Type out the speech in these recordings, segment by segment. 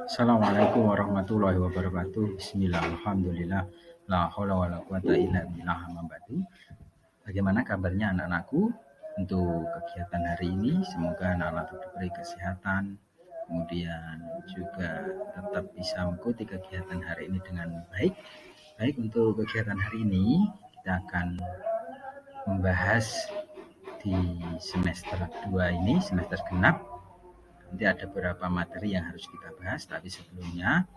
Assalamualaikum warahmatullahi wabarakatuh. Bismillah, alhamdulillah, la haula wala quwata illa billah, amma ba'du. Bagaimana kabarnya anak-anakku untuk kegiatan hari ini? Semoga anak-anak diberi kesehatan, kemudian juga tetap bisa mengikuti kegiatan hari ini dengan baik. Baik, untuk kegiatan hari ini kita akan membahas di semester 2 ini, semester genap. Nanti ada beberapa materi yang harus kita bahas, tapi sebelumnya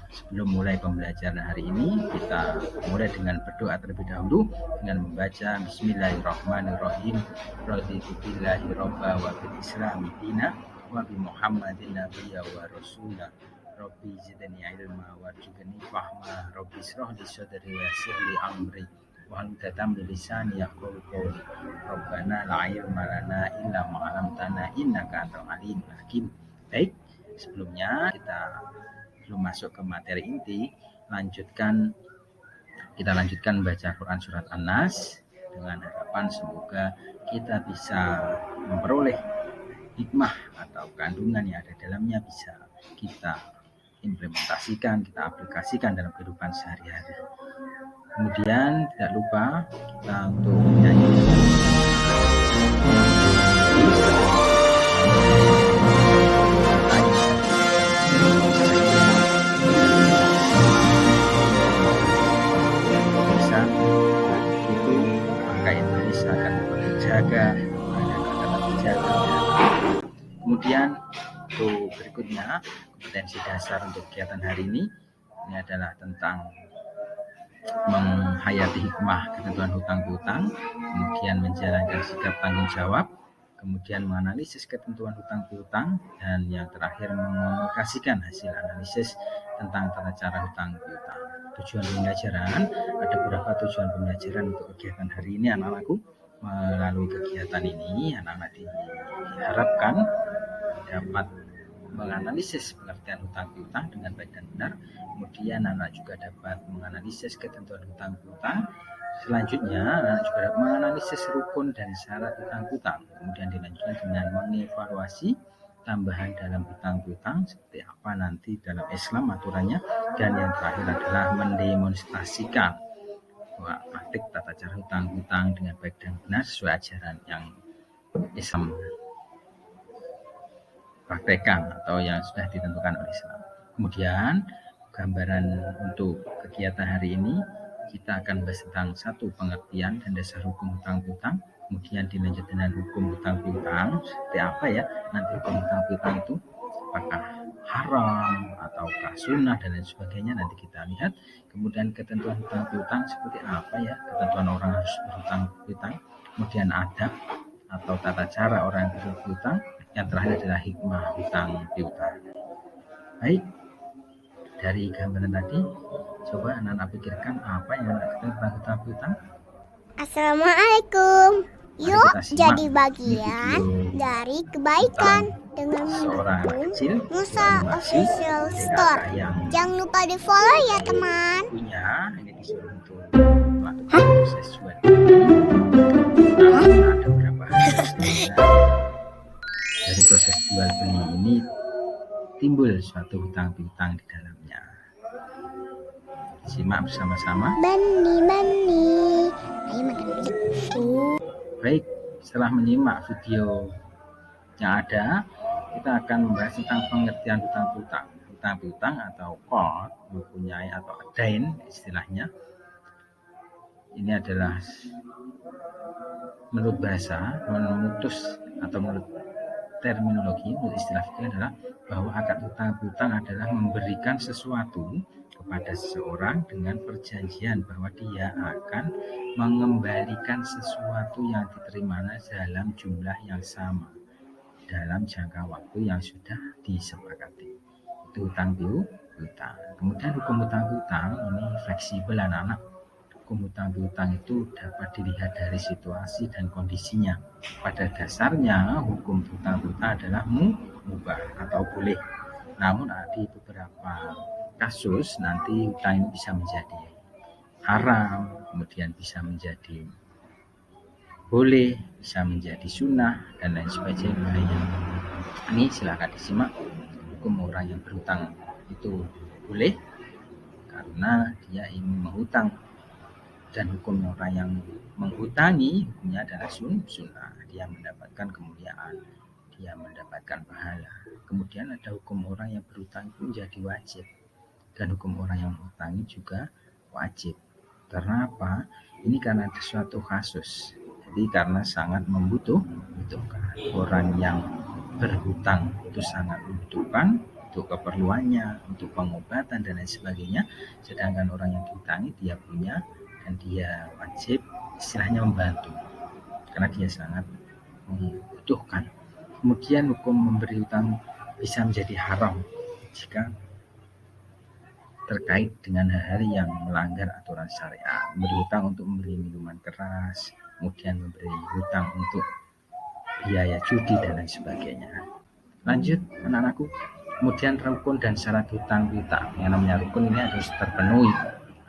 sebelum mulai pembelajaran hari ini, kita mulai dengan berdoa terlebih dahulu dengan membaca Bismillahirrahmanirrahim. Raditu billahi robba wa bil islami dina wa bi Muhammadin nabiyya wa rasulah. Rabbi zidni ilma warzuqni fahma. Rabbi shrah li sadri wa yassir li amri wahlul 'uqdatam min lisani yafqahu qawli. Rabbana la ilma lana illa ma 'allamtana innaka antal alimul hakim. Baik, sebelumnya kita belum masuk ke materi inti, kita lanjutkan baca Quran surat An-Nas dengan harapan semoga kita bisa memperoleh hikmah atau kandungan yang ada dalamnya bisa kita implementasikan, kita aplikasikan dalam kehidupan sehari-hari. Kemudian tidak lupa kita untuk menyanyi Kemudian untuk berikutnya, kompetensi dasar untuk kegiatan hari ini adalah tentang menghayati hikmah ketentuan hutang piutang, kemudian menjalankan sikap tanggung jawab, kemudian menganalisis ketentuan hutang piutang, dan yang terakhir mengomunikasikan hasil analisis tentang tata cara hutang piutang. Tujuan pembelajaran, ada beberapa tujuan pembelajaran untuk kegiatan hari ini anak-anakku. Melalui kegiatan ini anak-anak diharapkan dapat menganalisis pengertian hutang piutang dengan baik dan benar. Kemudian anak juga dapat menganalisis ketentuan hutang piutang. Selanjutnya anak juga dapat menganalisis rukun dan syarat hutang piutang. Kemudian dilanjutkan dengan mengevaluasi tambahan dalam hutang piutang seperti apa nanti dalam Islam aturannya. Dan yang terakhir adalah mendemonstrasikan praktik tata cara hutang piutang dengan baik dan benar sesuai ajaran yang Islam praktekkan atau yang sudah ditentukan oleh Islam. Kemudian gambaran untuk kegiatan hari ini kita akan bahas tentang satu pengertian dan dasar hukum hutang piutang. Kemudian dilanjut dengan hukum hutang piutang seperti apa ya nanti hukum hutang piutang itu, apakah haram ataukah sunnah dan lain sebagainya, nanti kita lihat. Kemudian ketentuan hutang piutang seperti apa ya ketentuan orang harus berhutang piutang. Kemudian adab atau tata cara orang yang berhutang. Yang terakhir adalah hikmah hutang piutang. Baik, dari gambaran tadi, coba anak-anak pikirkan apa yang anak ketahui tentang hutang piutang. Assalamualaikum. Yuk jadi bagian dari kebaikan dengan mendukung Musa Official Store. Jangan lupa di follow ya teman. Ini disuruh untuk melakukan proses jual beli. Ada beberapa hal dari proses jual beli ini timbul suatu hutang piutang di dalamnya. Simak bersama-sama. Bani, ayo makan itu. Baik, setelah menyimak video yang ada, kita akan membahas tentang pengertian hutang piutang. Hutang piutang atau qard, mempunyai atau dain istilahnya. Ini adalah menurut bahasa, menurut terminologi, menurut istilah itu adalah bahwa akad hutang piutang adalah memberikan sesuatu kepada seseorang dengan perjanjian bahwa dia akan mengembalikan sesuatu yang diterimanya dalam jumlah yang sama dalam jangka waktu yang sudah disepakati. Itu hutang piutang. Kemudian hukum hutang piutang ini fleksibel anak-anak. Hukum hutang piutang itu dapat dilihat dari situasi dan kondisinya. Pada dasarnya hukum hutang piutang adalah mubah atau boleh. Namun di beberapa kasus nanti hutang ini bisa menjadi haram, kemudian bisa menjadi boleh, bisa menjadi sunnah dan lain sebagainya. Ini silakan disimak. hukum orang yang berhutang itu boleh karena dia ingin menghutang, dan hukum orang yang menghutangi hukumnya adalah sunnah, dia mendapatkan kemuliaan, dia mendapatkan pahala. Kemudian ada hukum orang yang berhutang itu menjadi wajib, dan hukum orang yang menghutangi juga wajib. Karena apa? Ini karena ada suatu kasus. Jadi karena sangat membutuhkan. Orang yang berhutang itu sangat membutuhkan untuk keperluannya, untuk pengobatan dan lain sebagainya. Sedangkan orang yang dihutangi dia punya dan dia wajib istilahnya membantu karena dia sangat membutuhkan. Kemudian hukum memberi hutang bisa menjadi haram jika terkait dengan hal-hal yang melanggar aturan syariat. Memberi hutang untuk membeli minuman keras, kemudian memberi hutang untuk biaya judi dan lain sebagainya. Lanjut anak-anakku, kemudian rukun dan syarat hutang piutang. Yang namanya rukun ini harus terpenuhi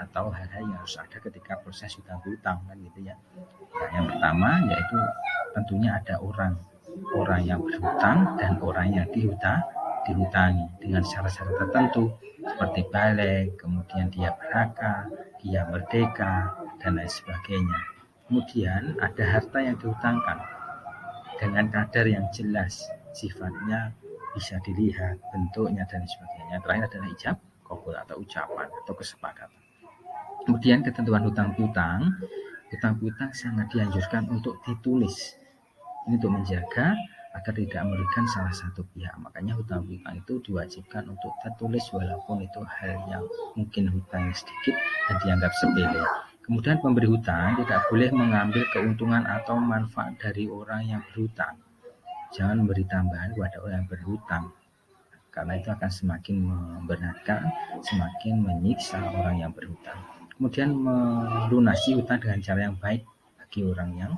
atau hal-hal yang harus ada ketika proses hutang piutang kan gitu ya. Nah, yang pertama yaitu tentunya ada orang yang berhutang dan orang yang dihutangi dengan syarat-syarat tertentu seperti balik, kemudian dia berakal, dia merdeka dan lain sebagainya. Kemudian ada harta yang dihutangkan dengan kadar yang jelas, sifatnya bisa dilihat, bentuknya dan sebagainya. Terakhir adalah ijab qabul atau ucapan atau kesepakatan. Kemudian ketentuan hutang piutang sangat dianjurkan untuk ditulis. Ini untuk menjaga agar tidak merugikan salah satu pihak. Makanya hutang piutang itu diwajibkan untuk tertulis walaupun itu hal yang mungkin hutangnya sedikit dan dianggap sepele. Kemudian pemberi hutang tidak boleh mengambil keuntungan atau manfaat dari orang yang berhutang. Jangan memberi tambahan kepada orang yang berhutang, karena itu akan semakin memberatkan, semakin menyiksa orang yang berhutang. Kemudian melunasi hutang dengan cara yang baik bagi orang yang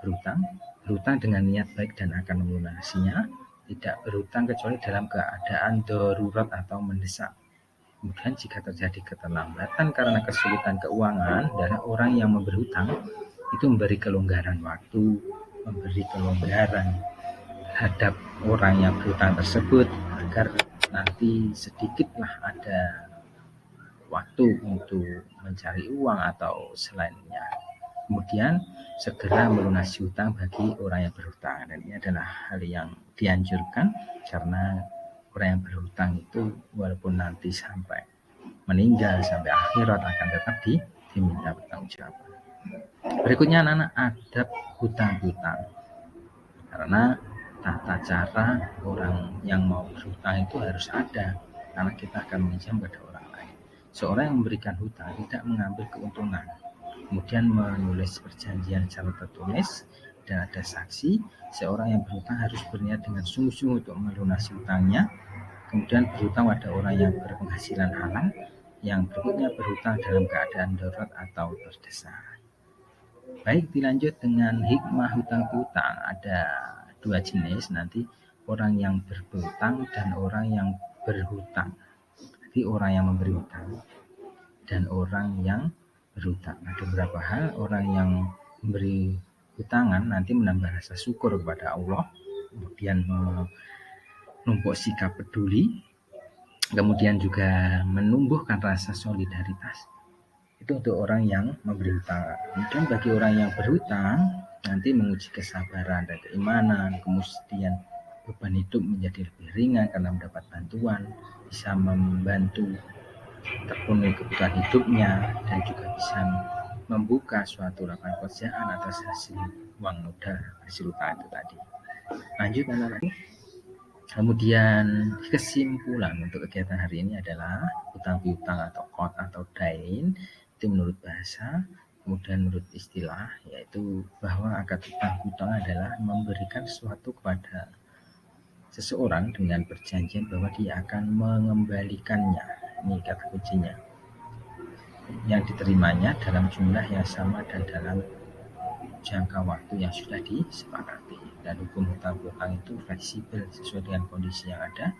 berhutang dengan niat baik dan akan melunasinya, tidak berhutang kecuali dalam keadaan darurat atau mendesak. Kemudian jika terjadi keterlambatan karena kesulitan keuangan dari orang yang memberi hutang, itu memberi kelonggaran waktu, memberi kelonggaran terhadap orang yang berhutang tersebut agar nanti sedikitlah ada waktu untuk mencari uang atau selainnya. Kemudian segera melunasi hutang bagi orang yang berhutang, dan ini adalah hal yang dianjurkan karena orang yang berhutang itu walaupun nanti sampai meninggal sampai akhirat akan tetap diminta bertanggungjawaban. Berikutnya anak-anak, adab hutang piutang. Karena tata cara orang yang mau berhutang itu harus ada, karena kita akan meminjam pada orang lain. Seorang yang memberikan hutang tidak mengambil keuntungan, kemudian menulis perjanjian secara tertulis dan ada saksi. Seorang yang berhutang harus berniat dengan sungguh-sungguh untuk melunasi hutangnya, kemudian berhutang pada orang yang berpenghasilan halal. Yang berikutnya berhutang dalam keadaan darurat atau terdesak. Baik, dilanjut dengan hikmah hutang piutang. Ada dua jenis nanti, orang yang berhutang dan orang yang berhutang. Jadi orang yang memberi hutang dan orang yang berhutang. Ada beberapa hal, orang yang memberi hutangan nanti menambah rasa syukur kepada Allah, kemudian menumpuk sikap peduli, kemudian juga menumbuhkan rasa solidaritas. Itu untuk orang yang memberi hutang. Kemudian bagi orang yang berhutang nanti menguji kesabaran dan keimanan, kemudian beban hidup menjadi lebih ringan karena mendapat bantuan, bisa membantu terpenuhi kebutuhan hidupnya, dan juga bisa membuka suatu lapangan pekerjaan atas hasil uang modal hasil hutang itu tadi. Lanjut anak-anak. Kemudian kesimpulan untuk kegiatan hari ini adalah hutang piutang atau qard atau dain itu menurut bahasa, kemudian menurut istilah yaitu bahwa akad hutang piutang adalah memberikan sesuatu kepada seseorang dengan perjanjian bahwa dia akan mengembalikannya. Ini kata kuncinya. Yang diterimanya dalam jumlah yang sama dan dalam jangka waktu yang sudah disepakati. Dan hukum hutang piutang itu fleksibel sesuai dengan kondisi yang ada.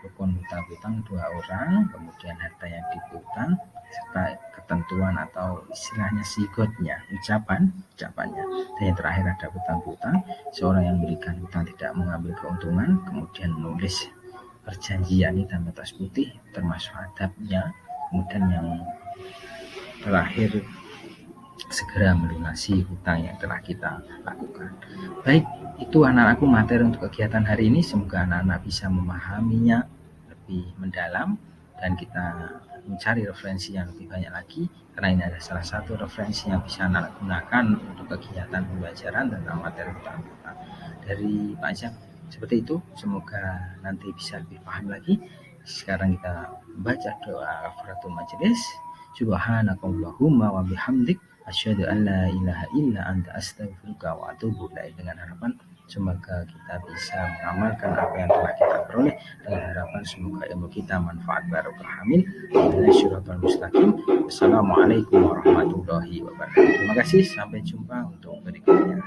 Hukum hutang piutang 2 orang, kemudian harta yang dipiutang, serta ketentuan atau istilahnya sigotnya, ucapannya. Dan yang terakhir ada hutang piutang, seorang yang memberikan hutang tidak mengambil keuntungan, kemudian menulis perjanjian hitam atas putih, termasuk adabnya. Kemudian yang terakhir, segera melunasi hutang yang telah kita lakukan. Baik, itu anak-anakku materi untuk kegiatan hari ini. Semoga anak-anak bisa memahaminya lebih mendalam dan kita mencari referensi yang lebih banyak lagi, karena ini adalah salah satu referensi yang bisa anak gunakan untuk kegiatan pembelajaran tentang materi hutang dari Pak Ajak. Seperti itu, semoga nanti bisa lebih paham lagi. Sekarang kita baca doa kafaratul majelis. Subhanakallahumma wa bihamdik asyhadu an la ilaha illa anta astaghfiruka wa atubu ilaik, dengan harapan semoga kita bisa mengamalkan apa yang telah kita peroleh, dengan harapan semoga ilmu kita manfaat barokah. Amin. Syiratal mustaqim. Assalamualaikum warahmatullahi wabarakatuh. Terima kasih, sampai jumpa untuk berikutnya.